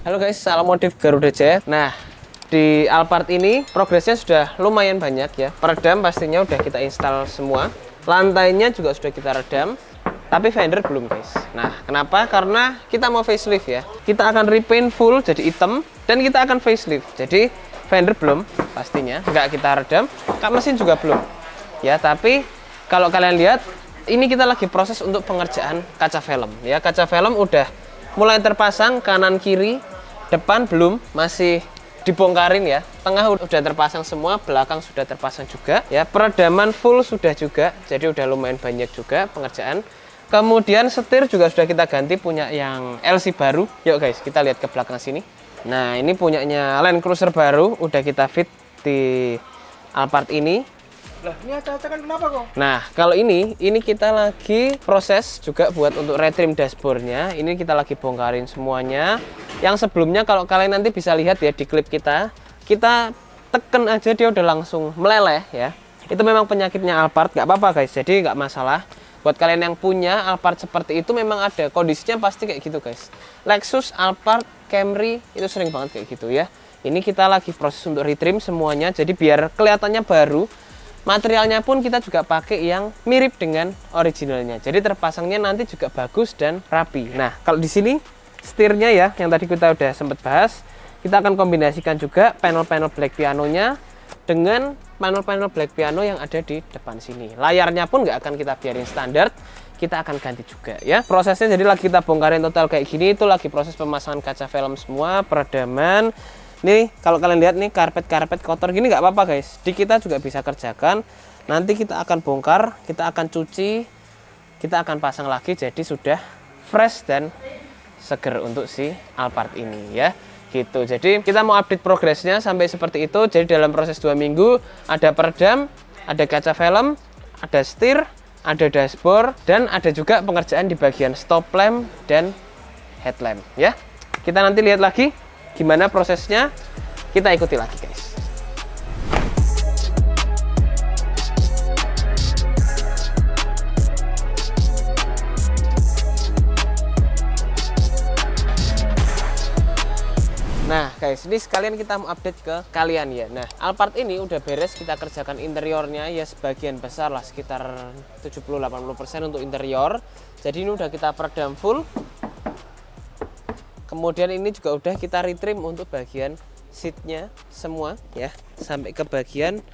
Halo guys, salam modif Garuda Jet. Nah, di Alphard ini progresnya sudah lumayan banyak ya. Peredam pastinya udah kita install semua. Lantainya juga sudah kita redam. Tapi fender belum guys. Nah, kenapa? Karena kita mau facelift ya. Kita akan repaint full jadi hitam. Dan kita akan facelift. Jadi fender belum pastinya. Nggak kita redam. Kap mesin juga belum. Ya, tapi kalau kalian lihat, ini kita lagi proses untuk pengerjaan kaca velg. Ya, kaca velg udah mulai terpasang kanan kiri. Depan belum, masih dibongkarin ya. Tengah udah terpasang semua, belakang sudah terpasang juga ya. Peredaman full sudah juga, jadi udah lumayan banyak juga pengerjaan. Kemudian setir juga sudah kita ganti, punya yang LC baru. Yuk guys, kita lihat ke belakang sini. Nah, ini punyanya Land Cruiser baru, udah kita fit di Alphard ini. Lah, ini acak-acakan kenapa kok? Nah, kalau ini kita lagi proses juga buat untuk retrim dashboardnya. Ini kita lagi bongkarin semuanya. Yang sebelumnya kalau kalian nanti bisa lihat ya di klip kita teken aja dia udah langsung meleleh ya. Itu memang penyakitnya Alphard, nggak apa-apa guys. Jadi nggak masalah. Buat kalian yang punya Alphard seperti itu memang ada kondisinya pasti kayak gitu guys. Lexus, Alphard, Camry itu sering banget kayak gitu ya. Ini kita lagi proses untuk retrim semuanya. Jadi biar kelihatannya baru. Materialnya pun kita juga pakai yang mirip dengan originalnya. Jadi terpasangnya nanti juga bagus dan rapi. Nah, kalau di sini setirnya ya, yang tadi kita udah sempat bahas, kita akan kombinasikan juga panel-panel black pianonya dengan panel-panel black piano yang ada di depan sini. Layarnya pun nggak akan kita biarin standar, kita akan ganti juga ya. Prosesnya jadi lagi kita bongkarin total kayak gini, itu lagi proses pemasangan kaca film semua, peredaman. Nih kalau kalian lihat nih karpet kotor gini nggak apa-apa guys, di kita juga bisa kerjakan. Nanti kita akan bongkar, kita akan cuci, kita akan pasang lagi, jadi sudah fresh dan seger untuk si Alphard ini ya gitu. Jadi kita mau update progresnya sampai seperti itu. Jadi dalam proses 2 minggu ada peredam, ada kaca film, ada setir, ada dashboard, dan ada juga pengerjaan di bagian stop lamp dan headlamp ya. Kita nanti lihat lagi gimana prosesnya, kita ikuti lagi guys. Nah guys, ini sekalian kita mau update ke kalian ya. Nah, Alphard ini udah beres kita kerjakan interiornya ya, sebagian besar lah, sekitar 70-80% untuk interior. Jadi ini udah kita peredam full. Kemudian ini juga udah kita retrim untuk bagian seatnya semua ya, sampai ke bagian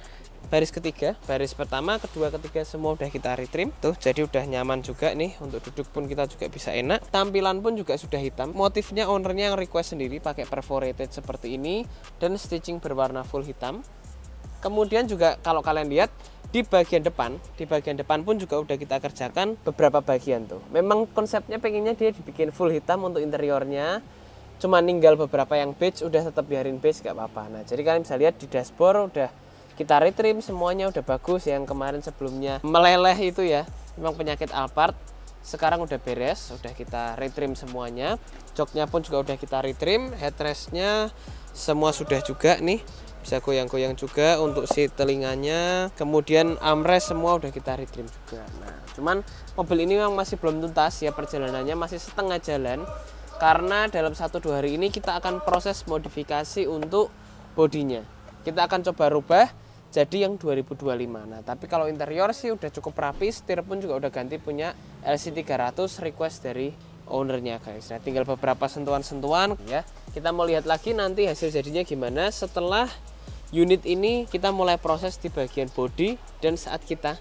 baris ketiga, baris pertama, kedua, ketiga semua udah kita retrim tuh. Jadi udah nyaman juga nih, untuk duduk pun kita juga bisa enak. Tampilan pun juga sudah hitam. Motifnya ownernya yang request sendiri pakai perforated seperti ini dan stitching berwarna full hitam. Kemudian juga kalau kalian lihat di bagian depan pun juga udah kita kerjakan beberapa bagian tuh. Memang konsepnya pengennya dia dibikin full hitam untuk interiornya. Cuma ninggal beberapa yang beige, udah tetap biarin beige gak apa-apa. Nah, jadi kalian bisa lihat di dashboard udah kita retrim semuanya, udah bagus. Yang kemarin sebelumnya meleleh itu ya, memang penyakit Alphard. Sekarang udah beres, udah kita retrim semuanya. Joknya pun juga udah kita retrim, headrestnya semua sudah juga nih. Bisa goyang-goyang juga untuk si telinganya. Kemudian armrest semua udah kita retrim juga. Nah, cuman mobil ini memang masih belum tuntas ya, perjalanannya masih setengah jalan. Karena dalam 1-2 hari ini kita akan proses modifikasi untuk bodinya. Kita akan coba rubah jadi yang 2025. Nah, tapi kalau interior sih udah cukup rapi, setir pun juga udah ganti punya LC300 request dari ownernya guys. Nah, tinggal beberapa sentuhan-sentuhan ya. Kita mau lihat lagi nanti hasil jadinya gimana setelah unit ini kita mulai proses di bagian body dan saat kita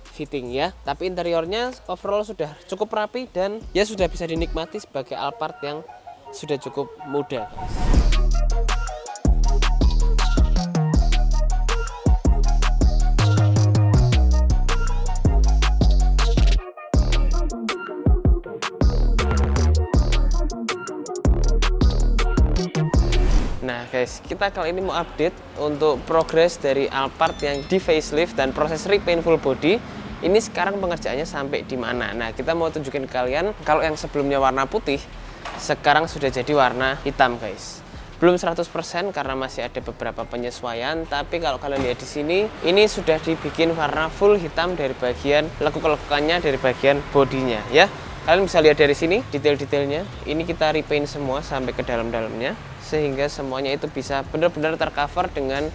fitting ya. Tapi interiornya overall sudah cukup rapi dan ya sudah bisa dinikmati sebagai Alphard yang sudah cukup muda guys. Nah guys, kita kali ini mau update untuk progres dari Alphard yang di facelift dan proses repaint full body. Ini sekarang pengerjaannya sampai di mana? Nah, kita mau tunjukin ke kalian kalau yang sebelumnya warna putih, sekarang sudah jadi warna hitam guys. Belum 100% karena masih ada beberapa penyesuaian, tapi kalau kalian lihat di sini, ini sudah dibikin warna full hitam dari bagian lekuk-lekukannya, dari bagian bodinya ya. Kalian bisa lihat dari sini detail-detailnya. Ini kita repaint semua sampai ke dalam-dalamnya, sehingga semuanya itu bisa benar-benar tercover dengan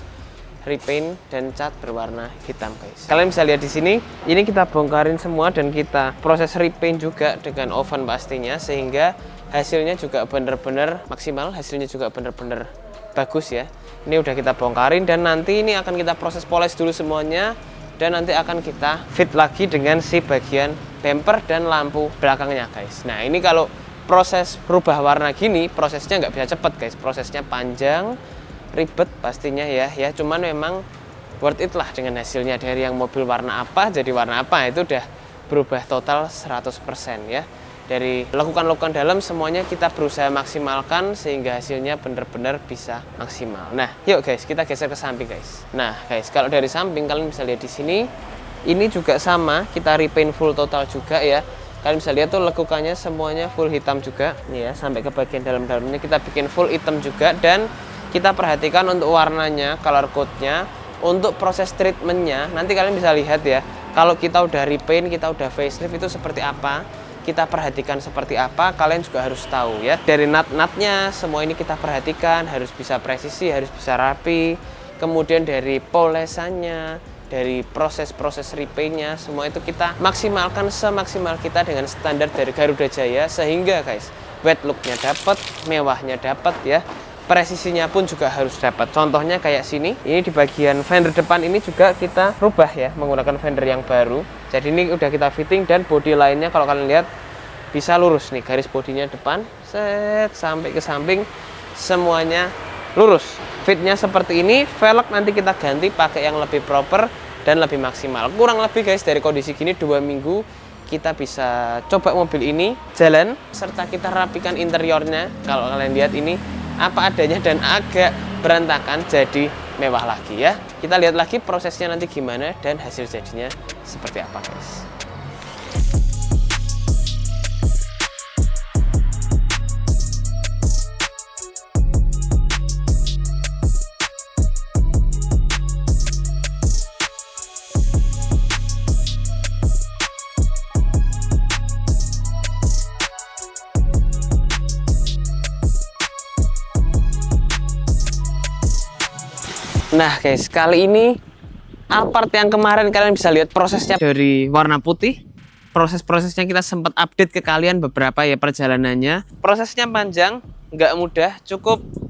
repaint dan cat berwarna hitam, guys. Kalian bisa lihat di sini, ini kita bongkarin semua dan kita proses repaint juga dengan oven pastinya, sehingga hasilnya juga benar-benar maksimal, hasilnya juga benar-benar bagus ya. Ini udah kita bongkarin dan nanti ini akan kita proses poles dulu semuanya, dan nanti akan kita fit lagi dengan si bagian bumper dan lampu belakangnya, guys. Nah, ini kalau proses berubah warna gini, prosesnya nggak bisa cepet, guys. Prosesnya panjang, ribet pastinya ya. Cuman memang worth it lah dengan hasilnya. Dari yang mobil warna apa jadi warna apa, itu udah berubah total 100% ya. Dari lekukan-lekukan dalam semuanya kita berusaha maksimalkan sehingga hasilnya benar-benar bisa maksimal. Nah, yuk guys, kita geser ke samping, guys. Nah, guys, kalau dari samping kalian bisa lihat di sini, ini juga sama, kita repaint full total juga ya. Kalian bisa lihat tuh lekukannya semuanya full hitam juga, nih ya, sampai ke bagian dalam-dalamnya kita bikin full hitam juga, dan kita perhatikan untuk warnanya, color code-nya, untuk proses treatmentnya. Nanti kalian bisa lihat ya, kalau kita udah repaint, kita udah facelift itu seperti apa, kita perhatikan seperti apa, kalian juga harus tahu ya. Dari nut-nutnya semua ini kita perhatikan, harus bisa presisi, harus bisa rapi. Kemudian dari polesannya, dari proses-proses repaintnya, semua itu kita maksimalkan semaksimal kita dengan standar dari Garuda Jaya, sehingga guys, wet look-nya dapat, mewahnya dapat ya. Presisinya pun juga harus dapat. Contohnya kayak sini, ini di bagian fender depan ini juga kita rubah ya, menggunakan fender yang baru. Jadi ini udah kita fitting, dan bodi lainnya kalau kalian lihat bisa lurus nih, garis bodinya depan set sampai ke samping semuanya lurus. Fitnya seperti ini. Velg nanti kita ganti pakai yang lebih proper dan lebih maksimal. Kurang lebih guys, dari kondisi gini 2 minggu kita bisa coba mobil ini jalan, serta kita rapikan interiornya. Kalau kalian lihat ini apa adanya dan agak berantakan, jadi mewah lagi ya. Kita lihat lagi prosesnya nanti gimana dan hasil jadinya seperti apa, guys. Nah guys, kali ini Alphard yang kemarin kalian bisa lihat prosesnya dari warna putih. Proses-prosesnya kita sempat update ke kalian beberapa ya perjalanannya. Prosesnya panjang, nggak mudah,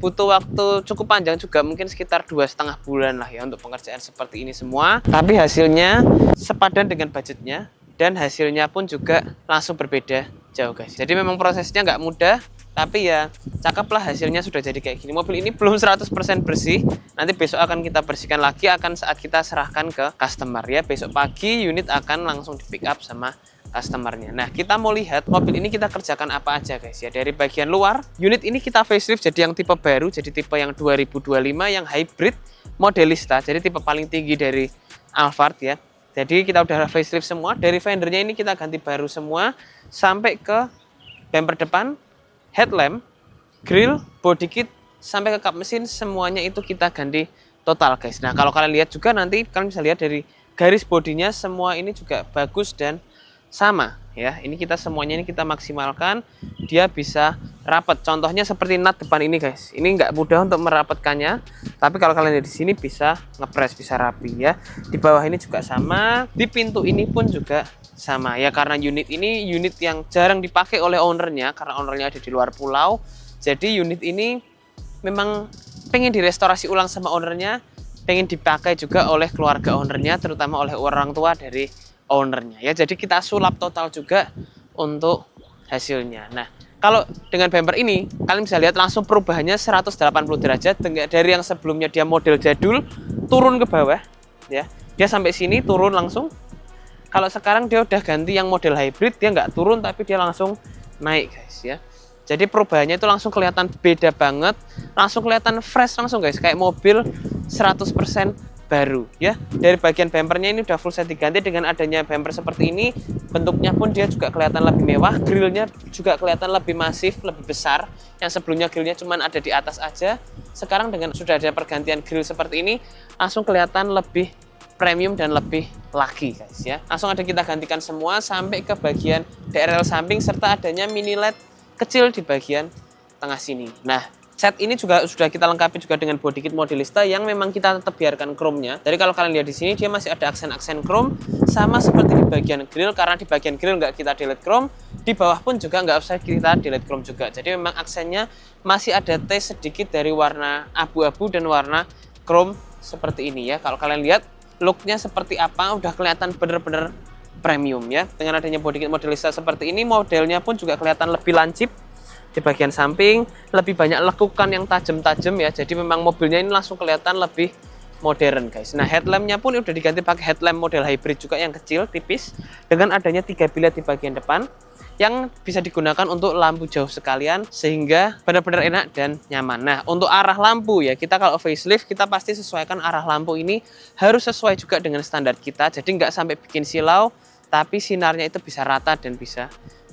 butuh waktu cukup panjang juga, mungkin sekitar 2,5 bulan lah ya untuk pengerjaan seperti ini semua. Tapi hasilnya sepadan dengan budgetnya, dan hasilnya pun juga langsung berbeda jauh, guys. Jadi memang prosesnya nggak mudah, tapi ya cakep lah, hasilnya sudah jadi kayak gini. Mobil ini belum 100% bersih, nanti besok akan kita bersihkan lagi, akan saat kita serahkan ke customer ya. Besok pagi unit akan langsung di pick up sama customernya. Nah, kita mau lihat mobil ini kita kerjakan apa aja, guys ya. Dari bagian luar, unit ini kita facelift jadi yang tipe baru, jadi tipe yang 2025 yang hybrid modelista, jadi tipe paling tinggi dari Alphard ya. Jadi kita udah facelift semua. Dari fendernya ini kita ganti baru semua, sampai ke bumper depan, headlamp, grill, body kit, sampai ke kap mesin, semuanya itu kita ganti total, guys. Nah, kalau kalian lihat juga nanti kalian bisa lihat dari garis bodinya semua ini juga bagus dan sama ya. Ini kita semuanya ini kita maksimalkan, dia bisa rapat. Contohnya seperti nut depan ini, guys. Ini nggak mudah untuk merapatkannya, tapi kalau kalian lihat di sini bisa ngepres, bisa rapi ya. Di bawah ini juga sama, di pintu ini pun juga sama ya, karena unit ini unit yang jarang dipakai oleh ownernya, karena ownernya ada di luar pulau. Jadi unit ini memang pengen direstorasi ulang sama ownernya, pengen dipakai juga oleh keluarga ownernya, terutama oleh orang tua dari ownernya ya. Jadi kita sulap total juga untuk hasilnya. Nah, kalau dengan bumper ini kalian bisa lihat langsung perubahannya 180 derajat. Dari yang sebelumnya dia model jadul turun ke bawah ya, dia sampai sini turun langsung. Kalau sekarang dia udah ganti yang model hybrid, dia nggak turun tapi dia langsung naik, guys ya. Jadi perubahannya itu langsung kelihatan beda banget, langsung kelihatan fresh langsung, guys, kayak mobil 100% baru ya. Dari bagian bumpernya ini udah full set diganti, dengan adanya bumper seperti ini bentuknya pun dia juga kelihatan lebih mewah, grillnya juga kelihatan lebih masif, lebih besar. Yang sebelumnya grillnya cuma ada di atas aja, sekarang dengan sudah ada pergantian grill seperti ini langsung kelihatan lebih premium dan lebih lagi guys ya. Langsung ada kita gantikan semua sampai ke bagian DRL samping serta adanya mini LED kecil di bagian tengah sini. Nah, set ini juga sudah kita lengkapi juga dengan body kit modelista yang memang kita tetap biarkan chrome-nya. Jadi kalau kalian lihat di sini dia masih ada aksen-aksen chrome sama seperti di bagian grill, karena di bagian grill nggak kita delete chrome, di bawah pun juga nggak usah kita delete chrome juga. Jadi memang aksennya masih ada tes sedikit dari warna abu-abu dan warna chrome seperti ini ya. Kalau kalian lihat looknya seperti apa, udah kelihatan bener-bener premium ya. Dengan adanya body kit modelista seperti ini, modelnya pun juga kelihatan lebih lancip. Di bagian samping lebih banyak lekukan yang tajam-tajam ya, jadi memang mobilnya ini langsung kelihatan lebih modern guys. Nah, headlampnya pun udah diganti pakai headlamp model hybrid juga yang kecil tipis dengan adanya 3 bilet di bagian depan yang bisa digunakan untuk lampu jauh sekalian sehingga benar-benar enak dan nyaman. Nah, untuk arah lampu ya, kita kalau facelift kita pasti sesuaikan arah lampu ini harus sesuai juga dengan standar kita, jadi nggak sampai bikin silau tapi sinarnya itu bisa rata dan bisa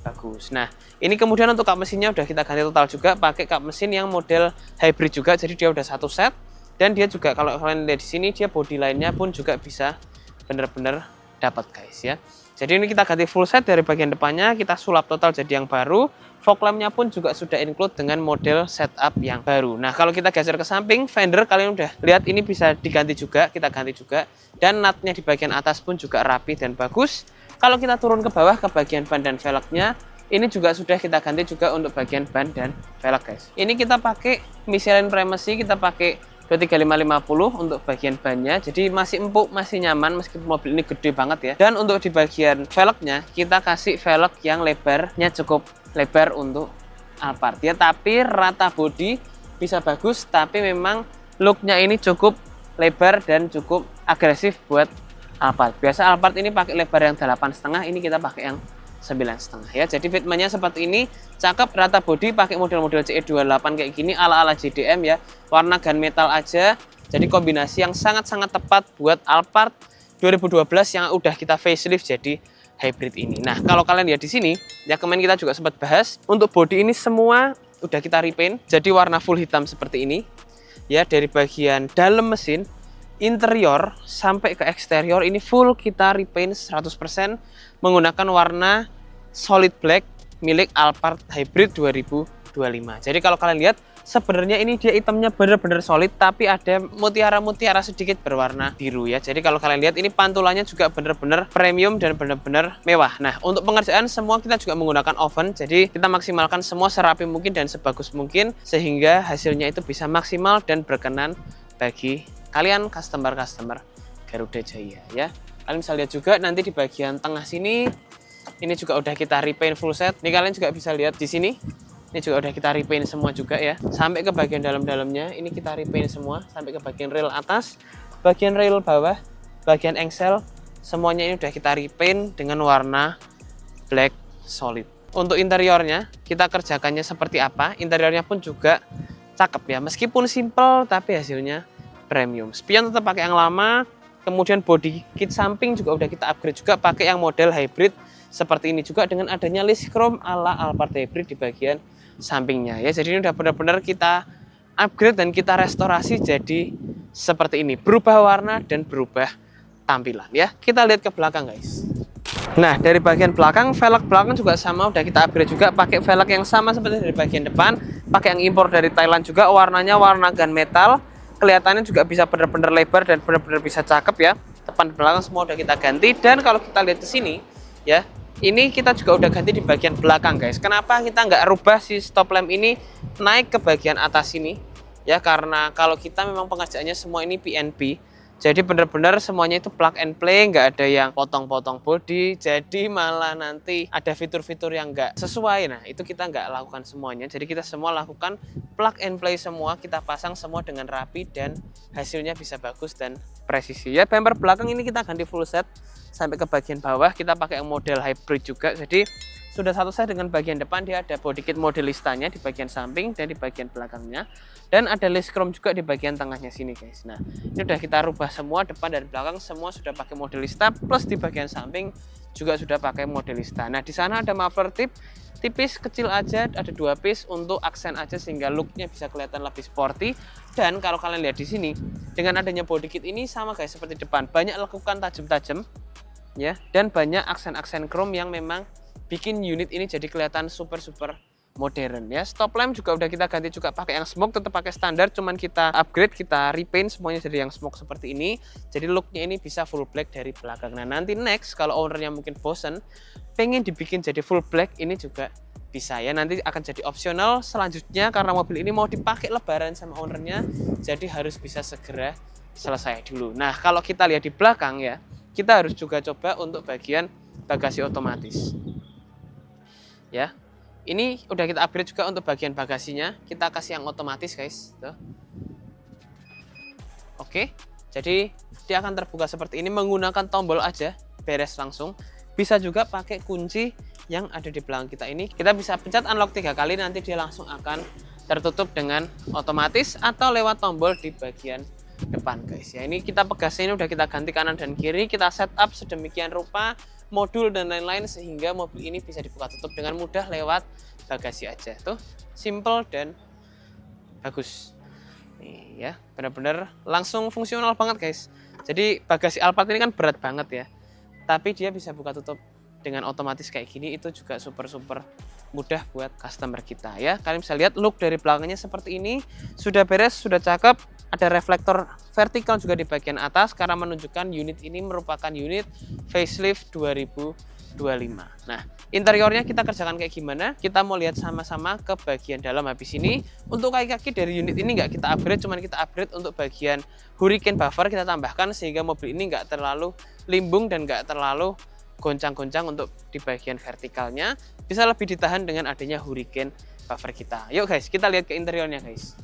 bagus. Nah, ini kemudian untuk kap mesinnya udah kita ganti total juga pakai kap mesin yang model hybrid juga, jadi dia udah satu set dan dia juga kalau kalian lihat di sini dia body lainnya pun juga bisa bener-bener dapat guys ya. Jadi ini kita ganti full set dari bagian depannya, kita sulap total jadi yang baru. Fog lampnya pun juga sudah include dengan model setup yang baru. Nah, kalau kita geser ke samping, fender kalian udah lihat ini bisa diganti juga, kita ganti juga. Dan nutnya di bagian atas pun juga rapi dan bagus. Kalau kita turun ke bawah ke bagian ban dan velgnya, ini juga sudah kita ganti juga untuk bagian ban dan velg guys. Ini kita pakai Michelin Primacy, kita pakai 23550 untuk bagian bannya, jadi masih empuk, masih nyaman meskipun mobil ini gede banget ya. Dan untuk di bagian velgnya, kita kasih velg yang lebarnya cukup lebar untuk Alphard ya, tapi rata body bisa bagus, tapi memang looknya ini cukup lebar dan cukup agresif buat Alphard. Biasa Alphard ini pakai lebar yang 8,5, ini kita pakai yang 9,5 ya. Jadi fitmentnya seperti ini, cakep, rata body, pakai model-model CE28 kayak gini ala-ala JDM ya. Warna gunmetal aja. Jadi kombinasi yang sangat-sangat tepat buat Alphard 2012 yang udah kita facelift jadi hybrid ini. Nah, kalau kalian lihat di sini, ya kemarin kita juga sempat bahas, untuk body ini semua udah kita repaint jadi warna full hitam seperti ini. Ya, dari bagian dalam mesin, interior sampai ke eksterior ini full kita repaint 100% menggunakan warna solid black milik Alphard Hybrid 2025. Jadi kalau kalian lihat sebenarnya ini dia hitamnya benar-benar solid, tapi ada mutiara-mutiara sedikit berwarna biru ya. Jadi kalau kalian lihat ini pantulannya juga benar-benar premium dan benar-benar mewah. Nah, untuk pengerjaan semua kita juga menggunakan oven, jadi kita maksimalkan semua serapi mungkin dan sebagus mungkin sehingga hasilnya itu bisa maksimal dan berkenan bagi kalian customer Garuda Jaya ya. Kalian bisa lihat juga nanti di bagian tengah sini ini juga udah kita repaint full set. Ini kalian juga bisa lihat di sini. Ini juga udah kita repaint semua juga ya. Sampai ke bagian dalam-dalamnya ini kita repaint semua sampai ke bagian rail atas, bagian rail bawah, bagian engsel, semuanya ini udah kita repaint dengan warna black solid. Untuk interiornya kita kerjakannya seperti apa? Interiornya pun juga cakep ya. Meskipun simple tapi hasilnya premium. Spion tetap pakai yang lama, kemudian body kit samping juga udah kita upgrade juga pakai yang model hybrid seperti ini juga dengan adanya list chrome ala Alphard Hybrid di bagian sampingnya ya. Jadi ini udah benar-benar kita upgrade dan kita restorasi jadi seperti ini, berubah warna dan berubah tampilan ya. Kita lihat ke belakang guys. Nah, dari bagian belakang, velg belakang juga sama udah kita upgrade juga pakai velg yang sama seperti dari bagian depan, pakai yang impor dari Thailand juga, warnanya warna gunmetal. Kelihatannya juga bisa benar-benar lebar dan benar-benar bisa cakep ya. Depan belakang semua udah kita ganti. Dan kalau kita lihat di sini ya, ini kita juga udah ganti di bagian belakang guys. Kenapa kita nggak rubah si stop lamp ini naik ke bagian atas ini ya? Karena kalau kita memang pengerjaannya semua ini PNP, jadi benar-benar semuanya itu plug and play, nggak ada yang potong-potong body, jadi malah nanti ada fitur-fitur yang nggak sesuai. Nah, itu kita nggak lakukan semuanya, jadi kita semua lakukan plug and play semua, kita pasang semua dengan rapi dan hasilnya bisa bagus dan presisi ya. Bumper belakang ini kita ganti full set sampai ke bagian bawah, kita pakai yang model hybrid juga, jadi sudah satu set dengan bagian depan. Dia ada body kit modelistanya di bagian samping dan di bagian belakangnya, dan ada list chrome juga di bagian tengahnya sini guys. Nah, ini udah kita rubah semua, depan dan belakang semua sudah pakai modelista, plus di bagian samping juga sudah pakai modelista. Nah, di sana ada muffler tip tipis kecil aja, ada 2 piece untuk aksen aja sehingga looknya bisa kelihatan lebih sporty. Dan kalau kalian lihat di sini, dengan adanya body kit ini sama guys seperti depan, banyak lekukan tajam-tajam ya, dan banyak aksen-aksen chrome yang memang bikin unit ini jadi kelihatan super modern ya. Stop lamp juga udah kita ganti juga pakai yang smoke, tetap pakai standar, cuman kita upgrade, kita repaint semuanya jadi yang smoke seperti ini. Jadi looknya ini bisa full black dari belakang. Nah, nanti next kalau ownernya mungkin bosen pengen dibikin jadi full black, ini juga bisa ya. Nanti akan jadi opsional selanjutnya karena mobil ini mau dipakai lebaran sama ownernya, jadi harus bisa segera selesai dulu. Nah, kalau kita lihat di belakang ya, kita harus juga coba untuk bagian bagasi otomatis ya. Ini udah kita upgrade juga untuk bagian bagasinya, kita kasih yang otomatis guys. Tuh. Oke, jadi dia akan terbuka seperti ini menggunakan tombol aja, beres langsung. Bisa juga pakai kunci yang ada di belakang kita ini. Kita bisa pencet unlock 3 kali, nanti dia langsung akan tertutup dengan otomatis atau lewat tombol di bagian depan guys ya. Ini kita pegasnya ini udah kita ganti kanan dan kiri, kita setup sedemikian rupa modul dan lain-lain sehingga mobil ini bisa dibuka tutup dengan mudah lewat bagasi aja. Tuh, simple dan bagus nih ya, benar-benar langsung fungsional banget guys. Jadi bagasi Alphard ini kan berat banget ya, tapi dia bisa buka tutup dengan otomatis kayak gini, itu juga super mudah buat customer kita ya. Kalian bisa lihat look dari belakangnya seperti ini, sudah beres, sudah cakep. Ada reflektor vertikal juga di bagian atas karena menunjukkan unit ini merupakan unit facelift 2025. Nah, interiornya kita kerjakan kayak gimana? Kita mau lihat sama-sama ke bagian dalam habis ini. Untuk kaki-kaki dari unit ini nggak kita upgrade, cuman kita upgrade untuk bagian hurricane buffer kita tambahkan sehingga mobil ini nggak terlalu limbung dan nggak terlalu goncang-goncang untuk di bagian vertikalnya, bisa lebih ditahan dengan adanya hurricane buffer kita. Yuk guys, kita lihat ke interiornya guys.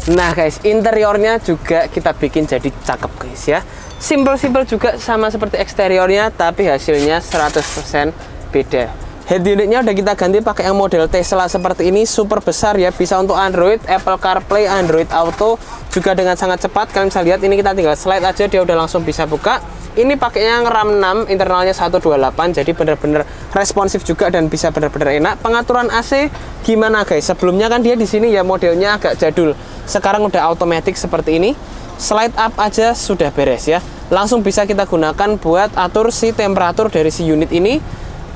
Nah guys, interiornya juga kita bikin jadi cakep guys ya. Simple juga sama seperti eksteriornya, tapi hasilnya 100% beda. Head unitnya udah kita ganti pakai yang model Tesla seperti ini, super besar ya, bisa untuk Android, Apple CarPlay, Android Auto juga dengan sangat cepat. Kalian bisa lihat ini kita tinggal slide aja dia udah langsung bisa buka. Ini pakainya yang RAM 6, internalnya 128, jadi bener-bener responsif juga dan bisa bener-bener enak. Pengaturan AC gimana guys? Sebelumnya kan dia di sini ya modelnya agak jadul. Sekarang udah automatic seperti ini. Slide up aja sudah beres ya. Langsung bisa kita gunakan buat atur si temperatur dari si unit ini.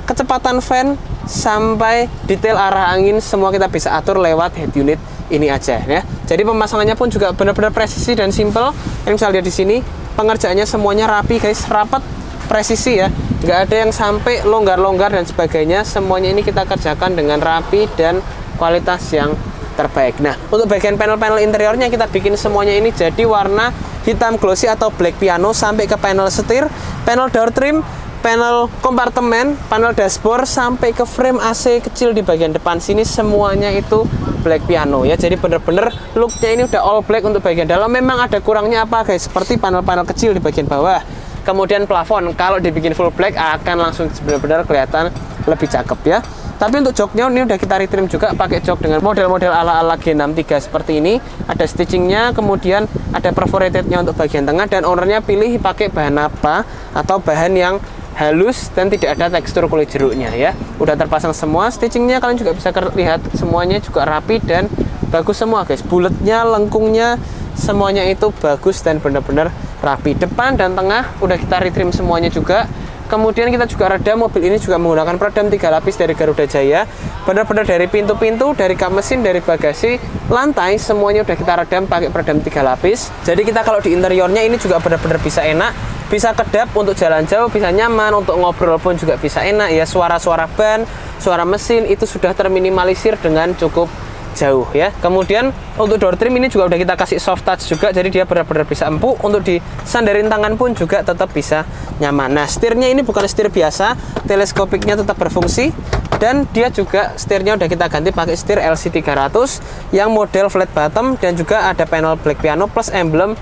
Kecepatan fan sampai detail arah angin semua kita bisa atur lewat head unit ini aja ya. Jadi pemasangannya pun juga benar-benar presisi dan simple. Kalian bisa lihat di sini pengerjaannya semuanya rapi guys, rapat, presisi ya. Nggak ada yang sampai longgar-longgar dan sebagainya. Semuanya ini kita kerjakan dengan rapi dan kualitas yang terbaik. Nah, untuk bagian panel-panel interiornya kita bikin semuanya ini jadi warna hitam glossy atau black piano sampai ke panel setir, panel door trim, panel kompartemen, panel dashboard sampai ke frame AC kecil di bagian depan sini semuanya itu black piano ya. Jadi bener-bener looknya ini udah all black untuk bagian dalam. Memang ada kurangnya apa guys? Seperti panel-panel kecil di bagian bawah. Kemudian plafon kalau dibikin full black akan langsung benar-benar kelihatan lebih cakep ya. Tapi untuk joknya ini udah kita retrim juga pakai jok dengan model-model ala-ala G63 seperti ini. Ada stitchingnya, kemudian ada perforatednya untuk bagian tengah, dan ownernya pilih pakai bahan apa atau bahan yang halus dan tidak ada tekstur kulit jeruknya ya. Udah terpasang semua, stitchingnya kalian juga bisa lihat semuanya juga rapi dan bagus semua guys. Buletnya, lengkungnya semuanya itu bagus dan benar-benar rapi. Depan dan tengah udah kita retrim semuanya juga. Kemudian kita juga redam, mobil ini juga menggunakan peredam 3 lapis dari Garuda Jaya. Benar-benar dari pintu-pintu, dari kap mesin, dari bagasi, lantai, semuanya udah kita redam pakai peredam 3 lapis. Jadi kita kalau di interiornya ini juga benar-benar bisa enak, bisa kedap untuk jalan jauh, bisa nyaman, untuk ngobrol pun juga bisa enak ya. Suara-suara ban, suara mesin itu sudah terminimalisir dengan cukup jauh ya. Kemudian untuk door trim ini juga udah kita kasih soft touch juga, jadi dia benar-benar bisa empuk, untuk disandarin tangan pun juga tetap bisa nyaman. Nah, setirnya ini bukan setir biasa, teleskopiknya tetap berfungsi, dan dia juga setirnya udah kita ganti pakai setir LC300 yang model flat bottom, dan juga ada panel black piano plus emblem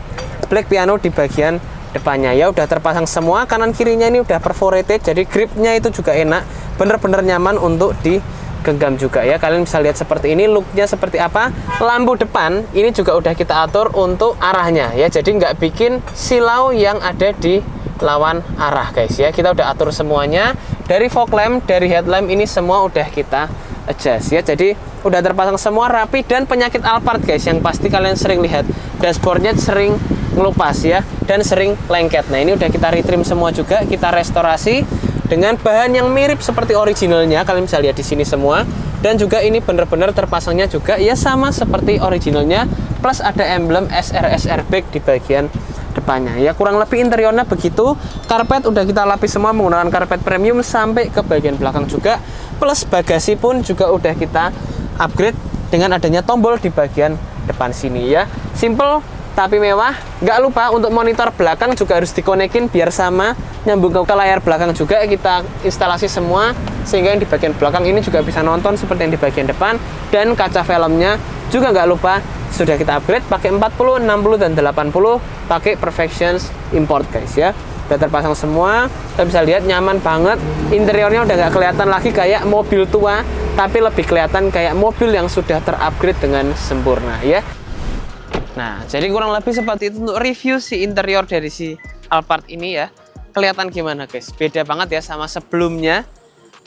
black piano di bagian depannya ya. Udah terpasang semua, kanan kirinya ini udah perforated, jadi gripnya itu juga enak, bener-bener nyaman untuk digenggam juga ya. Kalian bisa lihat seperti ini looknya seperti apa. Lampu depan ini juga udah kita atur untuk arahnya ya, jadi nggak bikin silau yang ada di lawan arah guys ya. Kita udah atur semuanya, dari fog lamp, dari headlamp, ini semua udah kita adjust ya. Jadi udah terpasang semua rapi. Dan penyakit Alphard guys yang pasti kalian sering lihat, dashboardnya sering ngelupas ya, dan sering lengket. Nah ini udah kita retrim semua juga, kita restorasi dengan bahan yang mirip seperti originalnya. Kalian bisa lihat di sini semua. Dan juga ini bener-bener terpasangnya juga ya sama seperti originalnya, plus ada emblem SRS airbag di bagian depannya ya. Kurang lebih interiornya begitu. Karpet udah kita lapis semua menggunakan karpet premium sampai ke bagian belakang juga, plus bagasi pun juga udah kita upgrade dengan adanya tombol di bagian depan sini ya. Simple tapi mewah. Nggak lupa untuk monitor belakang juga harus dikonekin biar sama, nyambung ke layar belakang juga kita instalasi semua, sehingga yang di bagian belakang ini juga bisa nonton seperti yang di bagian depan. Dan kaca filmnya juga nggak lupa sudah kita upgrade pakai 40, 60, dan 80, pakai Perfections import guys ya. Udah terpasang semua, kita bisa lihat nyaman banget. Interiornya udah nggak kelihatan lagi kayak mobil tua, tapi lebih kelihatan kayak mobil yang sudah terupgrade dengan sempurna ya. Nah, jadi kurang lebih seperti itu untuk review si interior dari si Alphard ini ya. Kelihatan gimana guys? Beda banget ya sama sebelumnya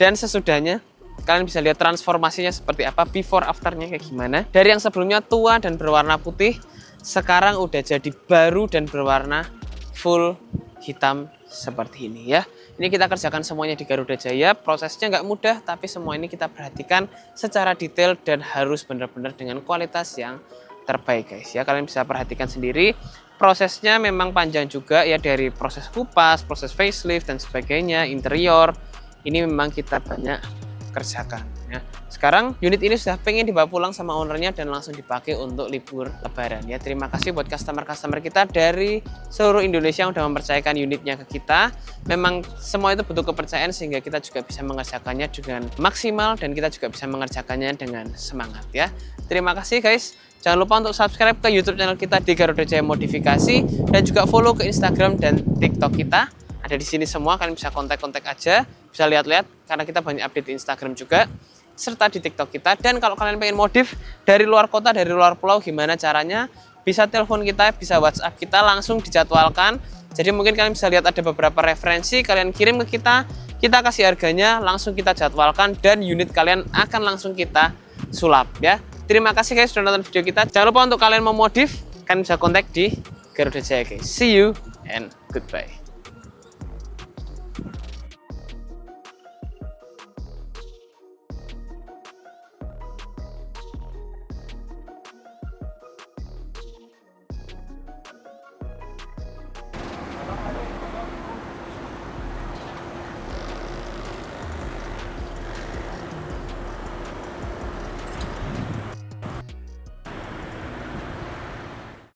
dan sesudahnya. Kalian bisa lihat transformasinya seperti apa, before afternya kayak gimana. Dari yang sebelumnya tua dan berwarna putih, sekarang udah jadi baru dan berwarna full hitam seperti ini ya. Ini kita kerjakan semuanya di Garuda Jaya. Prosesnya nggak mudah, tapi semua ini kita perhatikan secara detail dan harus benar-benar dengan kualitas yang terbaik guys ya. Kalian bisa perhatikan sendiri, prosesnya memang panjang juga ya, dari proses kupas, proses facelift dan sebagainya, interior ini memang kita banyak kerjakan ya. Sekarang unit ini sudah pengen dibawa pulang sama ownernya dan langsung dipakai untuk libur lebaran ya. Terima kasih buat customer-customer kita dari seluruh Indonesia yang sudah mempercayakan unitnya ke kita. Memang semua itu butuh kepercayaan sehingga kita juga bisa mengerjakannya dengan maksimal dan kita juga bisa mengerjakannya dengan semangat ya. Terima kasih guys. Jangan lupa untuk subscribe ke YouTube channel kita di Garuda Jaya Modifikasi, dan juga follow ke Instagram dan TikTok kita. Ada di sini semua, kalian bisa kontak-kontak aja, bisa lihat-lihat karena kita banyak update di Instagram juga, serta di TikTok kita. Dan kalau kalian pengen modif dari luar kota, dari luar pulau, gimana caranya? Bisa telepon kita, bisa WhatsApp kita, langsung dijadwalkan. Jadi mungkin kalian bisa lihat ada beberapa referensi, kalian kirim ke kita kasih harganya, langsung kita jadwalkan dan unit kalian akan langsung kita sulap ya. Terima kasih guys sudah nonton video kita. Jangan lupa untuk kalian mau modif, kalian bisa kontak di Garuda Jaya guys. See you and goodbye.